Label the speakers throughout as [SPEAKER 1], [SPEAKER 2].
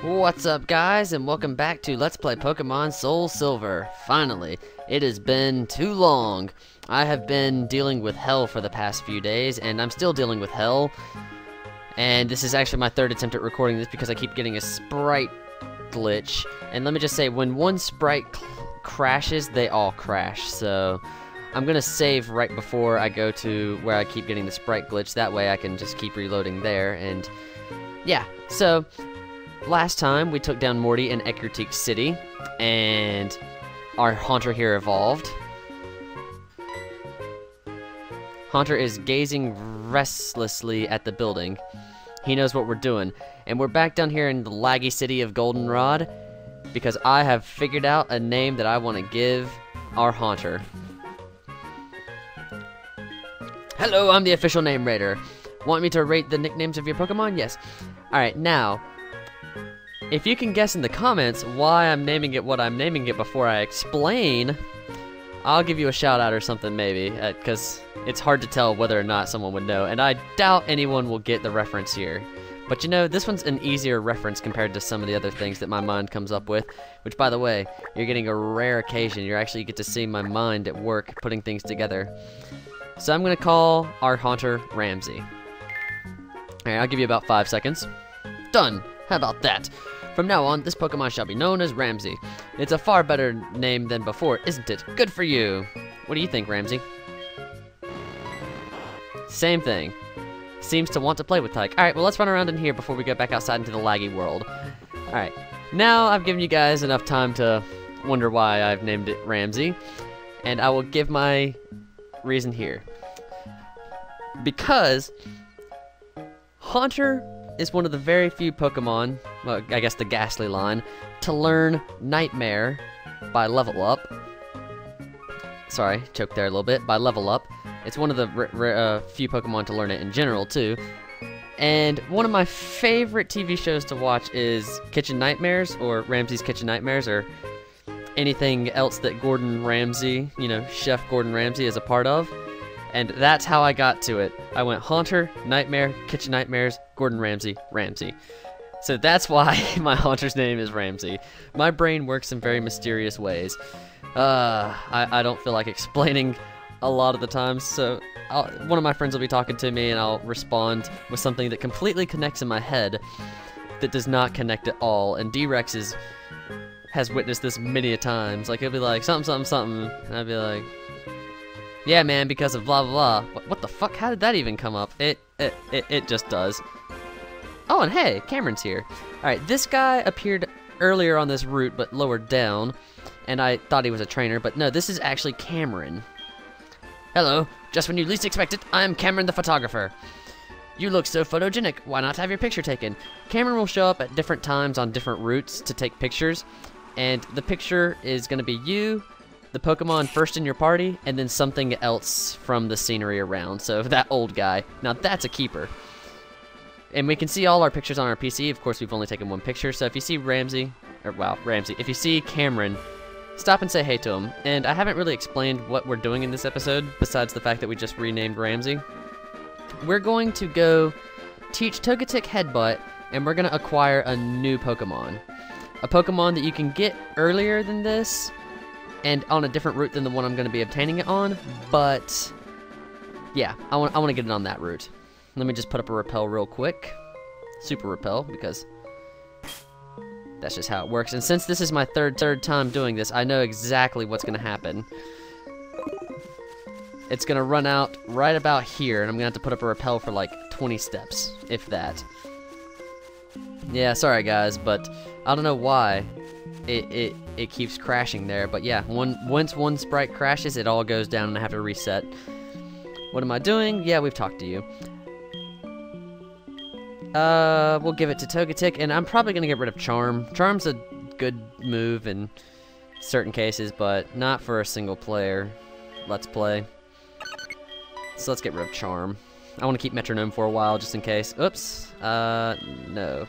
[SPEAKER 1] What's up, guys, and welcome back to Let's Play Pokemon SoulSilver. Finally, it has been too long. I have been dealing with hell for the past few days, and I'm still dealing with hell. And this is actually my third attempt at recording this because I keep getting a sprite glitch. And let me just say, when one sprite crashes, they all crash. So I'm gonna save right before I go to where I keep getting the sprite glitch. That way I can just keep reloading there. And yeah, so last time we took down Morty in Ecruteak City, and our Haunter here evolved. Haunter is gazing restlessly at the building. He knows what we're doing. And we're back down here in the laggy city of Goldenrod because I have figured out a name that I want to give our Haunter. Hello, I'm the official name rater. Want me to rate the nicknames of your Pokemon? Yes. Alright, now, if you can guess in the comments why I'm naming it what I'm naming it before I explain, I'll give you a shout out or something maybe, because it's hard to tell whether or not someone would know, and I doubt anyone will get the reference here. But you know, this one's an easier reference compared to some of the other things that my mind comes up with, which, by the way, you're getting a rare occasion. You actually get to see my mind at work putting things together. So I'm going to call our Haunter Ramsey. Alright, I'll give you about 5 seconds. Done! How about that? From now on, this Pokemon shall be known as Ramsey. It's a far better name than before, isn't it? Good for you! What do you think, Ramsey? Same thing. Seems to want to play with Tyke. Alright, well, let's run around in here before we go back outside into the laggy world. Alright, now I've given you guys enough time to wonder why I've named it Ramsey, and I will give my reason here. Because Haunter is one of the very few Pokemon, well, I guess the Ghastly line, to learn Nightmare by level up. Sorry, choked there a little bit. By level up. It's one of the few Pokemon to learn it in general, too. And one of my favorite TV shows to watch is Kitchen Nightmares, or Ramsey's Kitchen Nightmares, or anything else that Gordon Ramsay, you know, Chef Gordon Ramsay is a part of. And that's how I got to it. I went Haunter, Nightmare, Kitchen Nightmares, Gordon Ramsay, Ramsey. So that's why my Haunter's name is Ramsey. My brain works in very mysterious ways. I don't feel like explaining a lot of the times, so one of my friends will be talking to me and I'll respond with something that completely connects in my head that does not connect at all. And D-Rex has witnessed this many a times. Like, he'll be like, something, something, something, and I'll be like, yeah, man, because of blah, blah, blah. What the fuck? How did that even come up? It just does. Oh, and hey, Cameron's here. Alright, this guy appeared earlier on this route, but lower down, and I thought he was a trainer, but no, this is actually Cameron. Hello, just when you least expect it, I'm Cameron the photographer. You look so photogenic, why not have your picture taken? Cameron will show up at different times on different routes to take pictures, and the picture is going to be you, the Pokemon first in your party, and then something else from the scenery around. So that old guy. Now that's a keeper. And we can see all our pictures on our PC. Of course, we've only taken one picture. So if you see Ramsey, if you see Cameron, stop and say hey to him. And I haven't really explained what we're doing in this episode, besides the fact that we just renamed Ramsey. We're going to go teach Togetic Headbutt, and we're going to acquire a new Pokemon. A Pokemon that you can get earlier than this, and on a different route than the one I'm going to be obtaining it on, but yeah, I want to get it on that route. Let me just put up a repel real quick. Super repel, because that's just how it works. And since this is my third time doing this, I know exactly what's going to happen. It's going to run out right about here, and I'm going to have to put up a repel for like 20 steps, if that. Yeah, sorry guys, but I don't know why it keeps crashing there, but yeah, once one sprite crashes, it all goes down and I have to reset. What am I doing? Yeah, we've talked to you. We'll give it to Togetic, and I'm probably gonna get rid of Charm. Charm's a good move in certain cases, but not for a single player Let's Play. So let's get rid of Charm. I want to keep Metronome for a while, just in case. Oops. No.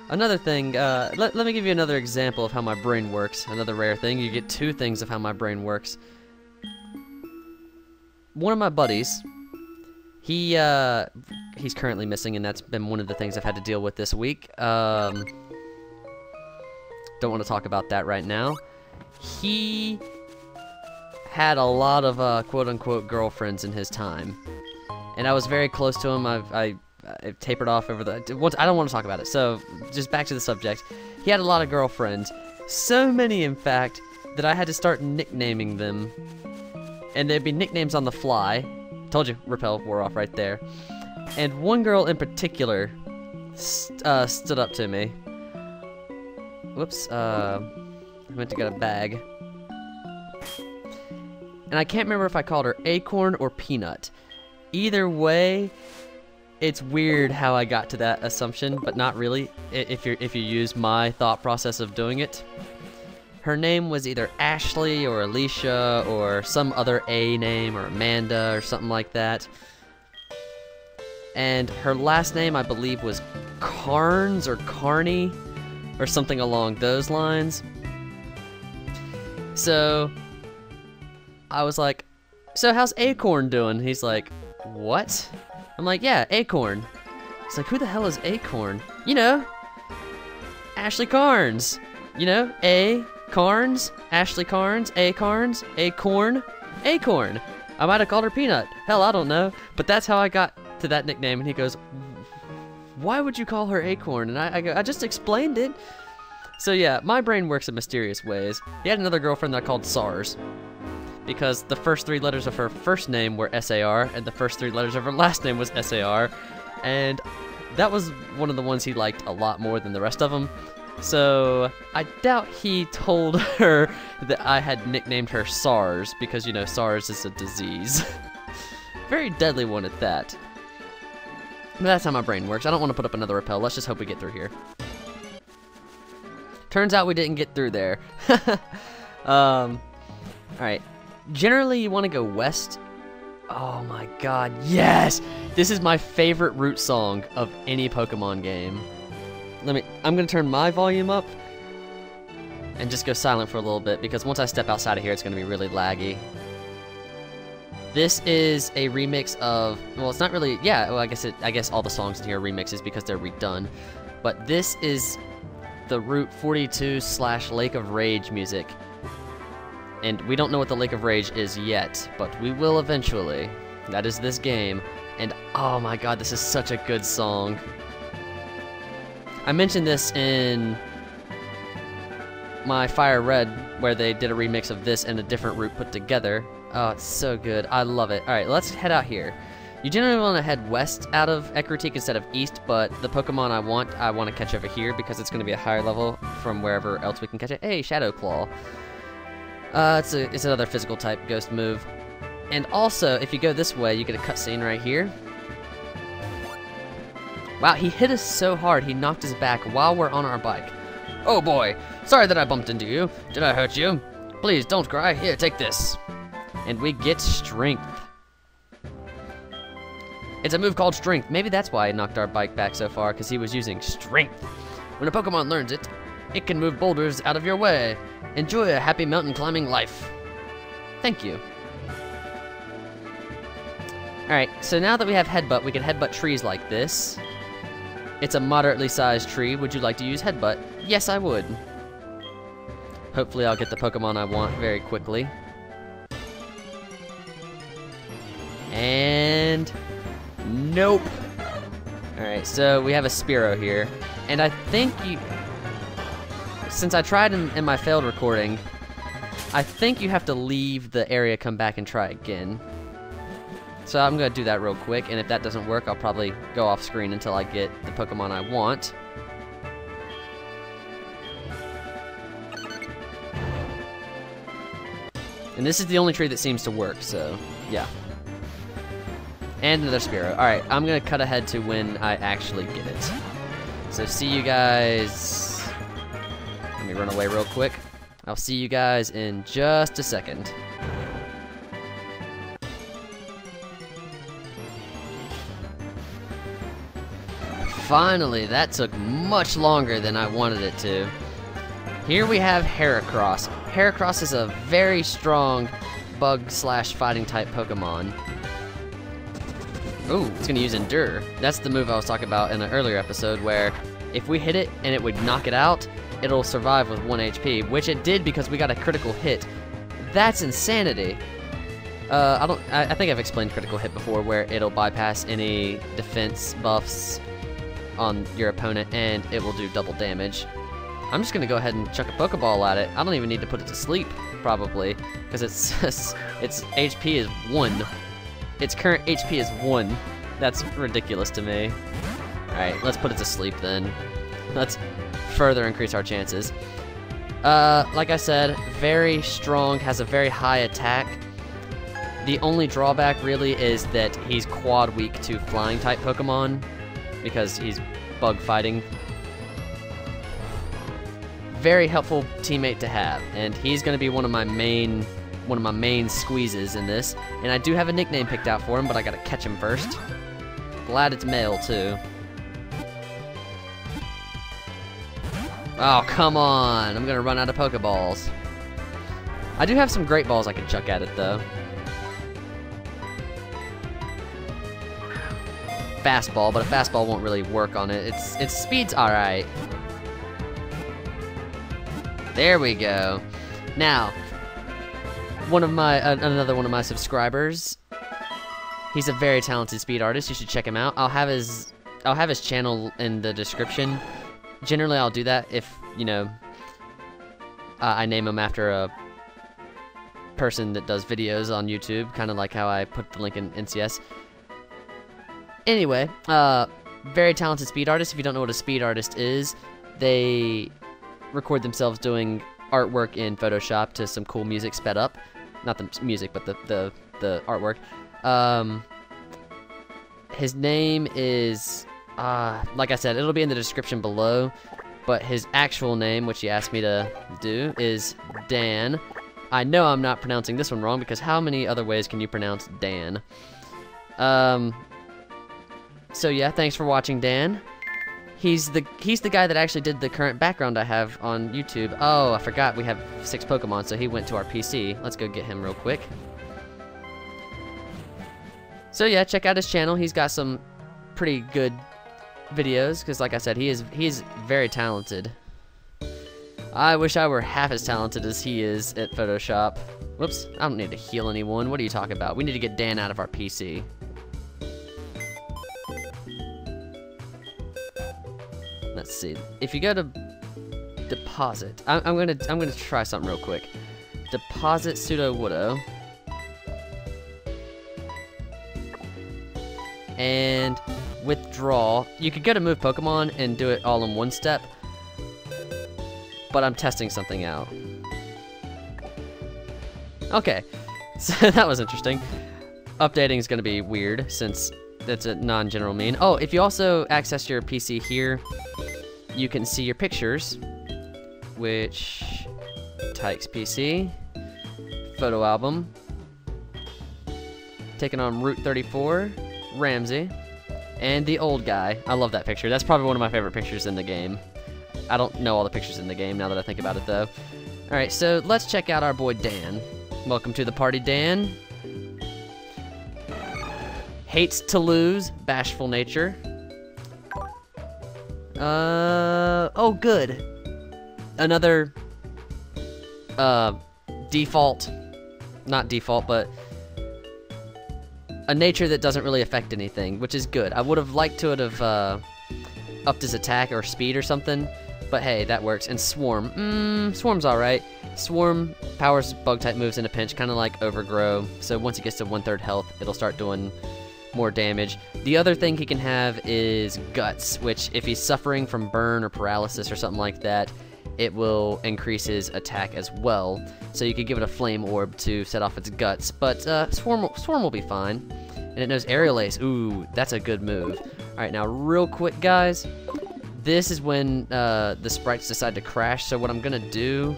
[SPEAKER 1] Another thing, let me give you another example of how my brain works. Another rare thing. You get two things of how my brain works. One of my buddies, he he's currently missing, and that's been one of the things I've had to deal with this week. Don't want to talk about that right now. He had a lot of quote-unquote girlfriends in his time, and I was very close to him. I've tapered off over the... I don't want to talk about it, so just back to the subject. He had a lot of girlfriends, so many in fact, that I had to start nicknaming them, and they'd be nicknames on the fly. Told you, repel wore off right there. And one girl in particular stood up to me. Whoops, I meant to get a bag. And I can't remember if I called her Acorn or Peanut. Either way, it's weird how I got to that assumption, but not really, if you use my thought process of doing it. Her name was either Ashley or Alicia or some other A name or Amanda or something like that. And her last name, I believe, was Carnes or Carney or something along those lines. So I was like, so how's Acorn doing? He's like, what? I'm like, yeah, Acorn. He's like, who the hell is Acorn? You know, Ashley Carnes. You know, A. Carnes, Ashley Carnes, A. Carnes, Acorn, Acorn. I might have called her Peanut. Hell, I don't know. But that's how I got to that nickname. And he goes, why would you call her Acorn? And I go, I just explained it. So yeah, my brain works in mysterious ways. He had another girlfriend that I called SARS, because the first 3 letters of her first name were SAR, and the first 3 letters of her last name was SAR, and that was one of the ones he liked a lot more than the rest of them. So I doubt he told her that I had nicknamed her SARS, because, you know, SARS is a disease. Very deadly one at that. But that's how my brain works. I don't want to put up another repel. Let's just hope we get through here. Turns out we didn't get through there. Alright. Generally, you want to go west. Oh my god, yes! This is my favorite route song of any Pokemon game. I'm gonna turn my volume up and just go silent for a little bit, because once I step outside of here, it's gonna be really laggy. This is a remix of, well, it's not really, yeah, well, I guess all the songs in here are remixes because they're redone. But this is the Route 42/Lake of Rage music. And we don't know what the Lake of Rage is yet, but we will eventually. That is this game. And oh my god, this is such a good song. I mentioned this in my Fire Red, where they did a remix of this and a different route put together. Oh, it's so good. I love it. Alright, let's head out here. You generally want to head west out of Ecruteak instead of east, but the Pokemon I want to catch over here, because it's going to be a higher level from wherever else we can catch it. Hey, Shadow Claw. It's another physical type ghost move. And also, if you go this way, you get a cutscene right here. Wow, he hit us so hard, he knocked us back while we're on our bike. Oh boy, sorry that I bumped into you. Did I hurt you? Please, don't cry. Here, take this. And we get Strength. It's a move called Strength. Maybe that's why I knocked our bike back so far, because he was using Strength. When a Pokemon learns it, it can move boulders out of your way. Enjoy a happy mountain climbing life. Thank you. Alright, so now that we have Headbutt, we can Headbutt trees like this. It's a moderately sized tree. Would you like to use Headbutt? Yes, I would. Hopefully I'll get the Pokemon I want very quickly. And... nope. Alright, so we have a Spearow here. And I think you... since I tried in my failed recording, I think you have to leave the area, come back, and try again. So I'm going to do that real quick, and if that doesn't work, I'll probably go off screen until I get the Pokemon I want. And this is the only tree that seems to work, so yeah. And another Spearow. Alright, I'm going to cut ahead to when I actually get it. So see you guys... let me run away real quick. I'll see you guys in just a second. Finally, that took much longer than I wanted it to. Here we have Heracross. Heracross is a very strong bug/fighting type Pokemon. Ooh, it's gonna use Endure. That's the move I was talking about in an earlier episode where if we hit it and it would knock it out, it'll survive with 1 HP, which it did because we got a critical hit. That's insanity. I think I've explained critical hit before where it'll bypass any defense buffs on your opponent and it will do double damage. I'm just gonna go ahead and chuck a Pokeball at it. I don't even need to put it to sleep, probably, because its HP is 1. Its current HP is 1. That's ridiculous to me. Alright, let's put it to sleep then. Let's further increase our chances. Like I said, very strong, has a very high attack. The only drawback really is that he's quad weak to flying type Pokemon because he's bug fighting. Very helpful teammate to have, and he's going to be one of my main squeezes in this. And I do have a nickname picked out for him, but I got to catch him first. Glad it's male too. Oh, come on. I'm going to run out of Pokeballs. I do have some Great Balls I can chuck at it, though. Fastball, but a fastball won't really work on it. Its speed's alright. There we go. Now, another one of my subscribers, he's a very talented speed artist. You should check him out. I'll have his channel in the description. Generally, I'll do that if, you know, I name him after a person that does videos on YouTube, kind of like how I put the link in NCS. Anyway, very talented speed artist. If you don't know what a speed artist is, they record themselves doing artwork in Photoshop to some cool music sped up. Not the music, but the artwork. His name is... like I said, it'll be in the description below, but his actual name, which he asked me to do, is Danne. I know I'm not pronouncing this one wrong, because how many other ways can you pronounce Dan? So yeah, thanks for watching, Dan. He's the guy that actually did the current background I have on YouTube. Oh, I forgot we have 6 Pokemon, so he went to our PC. Let's go get him real quick. So yeah, check out his channel. He's got some pretty good videos, because like I said, he's very talented. I wish I were half as talented as he is at Photoshop. Whoops, I don't need to heal anyone. What are you talking about? We need to get Dan out of our PC. Let's see. If you go to deposit, I'm gonna try something real quick. Deposit Sudowoodo. And withdraw. You could go to move Pokemon and do it all in one step, but I'm testing something out. Okay, so that was interesting. Updating is going to be weird since that's a non-general mean. Oh, if you also access your PC here, you can see your pictures, which Tyke's PC, photo album, taking on Route 34, Ramsey, and the old guy. I love that picture. That's probably one of my favorite pictures in the game. I don't know all the pictures in the game now that I think about it, though. Alright, so let's check out our boy Dan. Welcome to the party, Dan. Hates to lose, bashful nature. Oh, good. Another, default, not default, but a nature that doesn't really affect anything, which is good. I would have liked to have upped his attack or speed or something, but hey, that works. And Swarm, Swarm's alright. Swarm powers bug-type moves in a pinch, kind of like Overgrow, so once he gets to 1/3 health, it'll start doing more damage. The other thing he can have is Guts, which if he's suffering from burn or paralysis or something like that, it will increase his attack as well. So you could give it a Flame Orb to set off its Guts, but Swarm will be fine. And it knows Aerial Ace. Ooh, that's a good move. Alright, now real quick, guys. This is when the sprites decide to crash, so what I'm going to do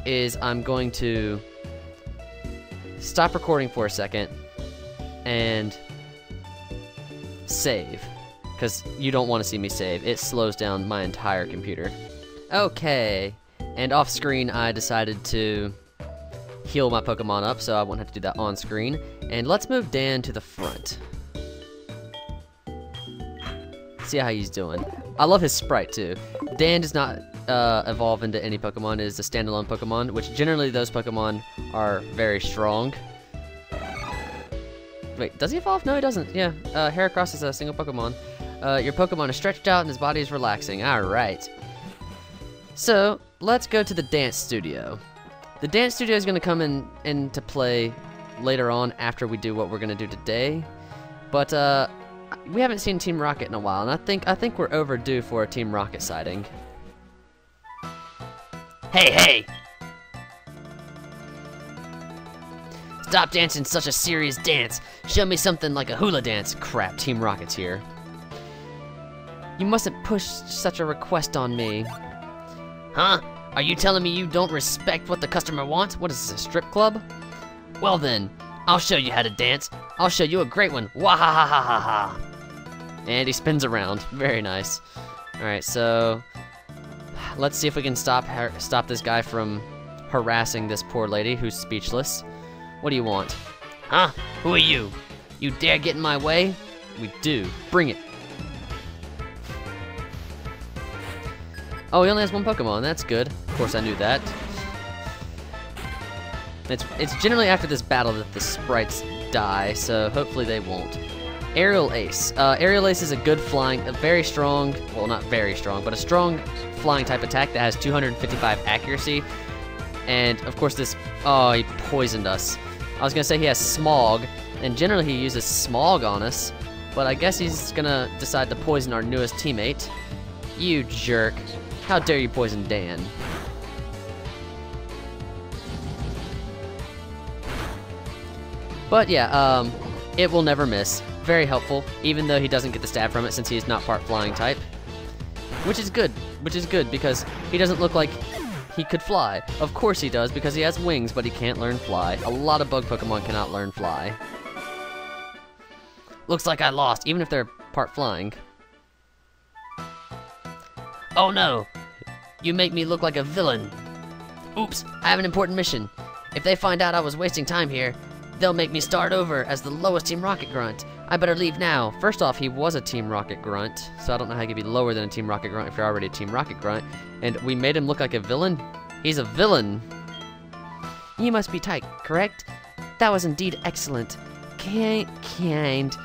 [SPEAKER 1] is I'm going to stop recording for a second and save, because you don't want to see me save. It slows down my entire computer. Okay, and off screen I decided to heal my Pokemon up, so I won't have to do that on screen. And let's move Dan to the front. see how he's doing. I love his sprite too. Danne does not evolve into any Pokemon. It is a standalone Pokemon, which generally those Pokemon are very strong. Wait, does he evolve? No, he doesn't. Yeah, Heracross is a single Pokemon. Your Pokemon is stretched out and his body is relaxing. Alright. So, let's go to the dance studio. The dance studio is going to come into play later on after we do what we're going to do today. But, we haven't seen Team Rocket in a while, and I think we're overdue for a Team Rocket sighting. Hey, hey! Stop dancing such a serious dance. Show me something like a hula dance. Crap, Team Rocket's here. You mustn't push such a request on me. Huh? Are you telling me you don't respect what the customer wants? What is this, a strip club? Well then, I'll show you how to dance. I'll show you a great one. Wahahahaha. And he spins around. Very nice. Alright, so let's see if we can stop this guy from harassing this poor lady who's speechless. What do you want? Huh? Who are you? You dare get in my way? We do. Bring it. Oh, he only has one Pokemon. That's good. Of course, I knew that. It's generally after this battle that the sprites die, so hopefully they won't. Aerial Ace. Aerial Ace is a good flying, a very strong, well, not very strong, but a strong flying type attack that has 255 accuracy. And, of course, this... Oh, he poisoned us. I was going to say he has Smog, and generally he uses Smog on us, but I guess he's going to decide to poison our newest teammate. You jerk. How dare you poison Danne? But yeah, it will never miss. Very helpful, even though he doesn't get the stab from it since he is not part flying type. Which is good because he doesn't look like he could fly. Of course he does because he has wings, but he can't learn fly. A lot of bug Pokemon cannot learn fly. Looks like I lost, even if they're part flying. Oh no! You make me look like a villain. Oops, I have an important mission. If they find out I was wasting time here, they'll make me start over as the lowest Team Rocket grunt. I better leave now. First off, he was a Team Rocket grunt, so I don't know how he could be lower than a Team Rocket grunt if you're already a Team Rocket grunt. And we made him look like a villain? He's a villain. You must be tight, correct? That was indeed excellent. Kind.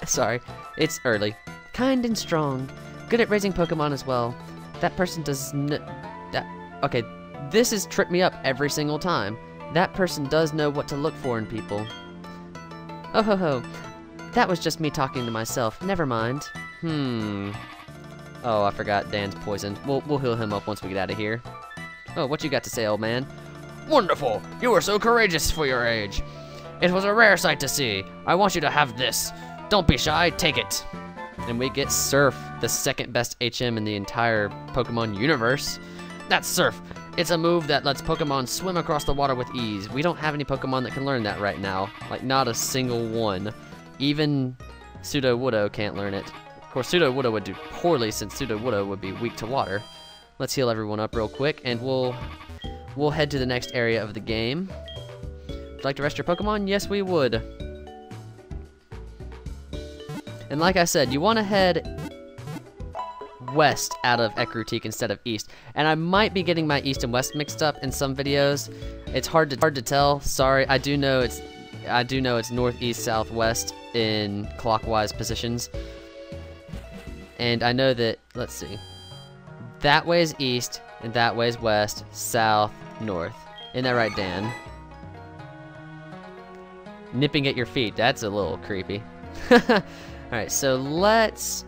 [SPEAKER 1] Sorry, it's early. Kind and strong. Good at raising Pokemon as well. That person does okay, this has tripped me up every single time. That person does know what to look for in people. Oh ho ho. That was just me talking to myself. Never mind. Oh, I forgot Dan's poisoned. We'll heal him up once we get out of here. Oh, what you got to say, old man? Wonderful! You were so courageous for your age. It was a rare sight to see. I want you to have this. Don't be shy, take it. And we get Surf, the second best HM in the entire Pokemon universe. That's Surf. It's a move that lets Pokemon swim across the water with ease. We don't have any Pokemon that can learn that right now. Like, not a single one. Even Sudowoodo can't learn it. Of course, Sudowoodo would do poorly since Sudowoodo would be weak to water. Let's heal everyone up real quick, and we'll head to the next area of the game. Would you like to rest your Pokemon? Yes, we would. And like I said, you want to head west out of Ekrutik instead of east. And I might be getting my east and west mixed up in some videos. It's hard to tell. Sorry, I do know it's north, east, south, west in clockwise positions. And I know that, let's see. That way is east, and that way is west, south, north. Isn't that right, Dan? Nipping at your feet, that's a little creepy. Alright, so let's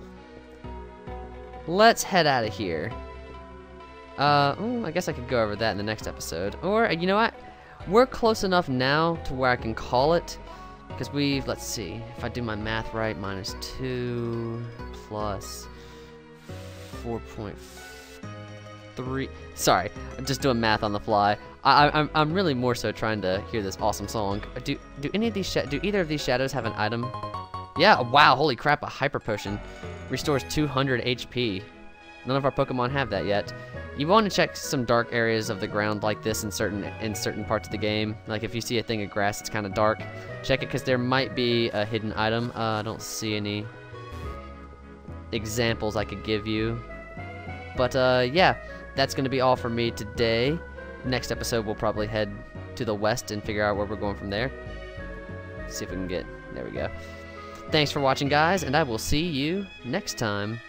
[SPEAKER 1] head out of here. I guess I could go over that in the next episode. Or, you know what? We're close enough now to where I can call it. Because let's see, if I do my math right, -2 plus 4.3. Sorry, I'm just doing math on the fly. I'm really more so trying to hear this awesome song. Do either of these shadows have an item? Yeah, wow, holy crap, a Hyper Potion. Restores 200 HP. None of our Pokemon have that yet. You want to check some dark areas of the ground like this in certain parts of the game. Like if you see a thing of grass that's kind of dark, check it because there might be a hidden item. I don't see any. examples I could give you. But yeah, that's gonna be all for me today. Next episode we'll probably head to the west and figure out where we're going from there. See if we can get, there we go. Thanks for watching, guys, and I will see you next time.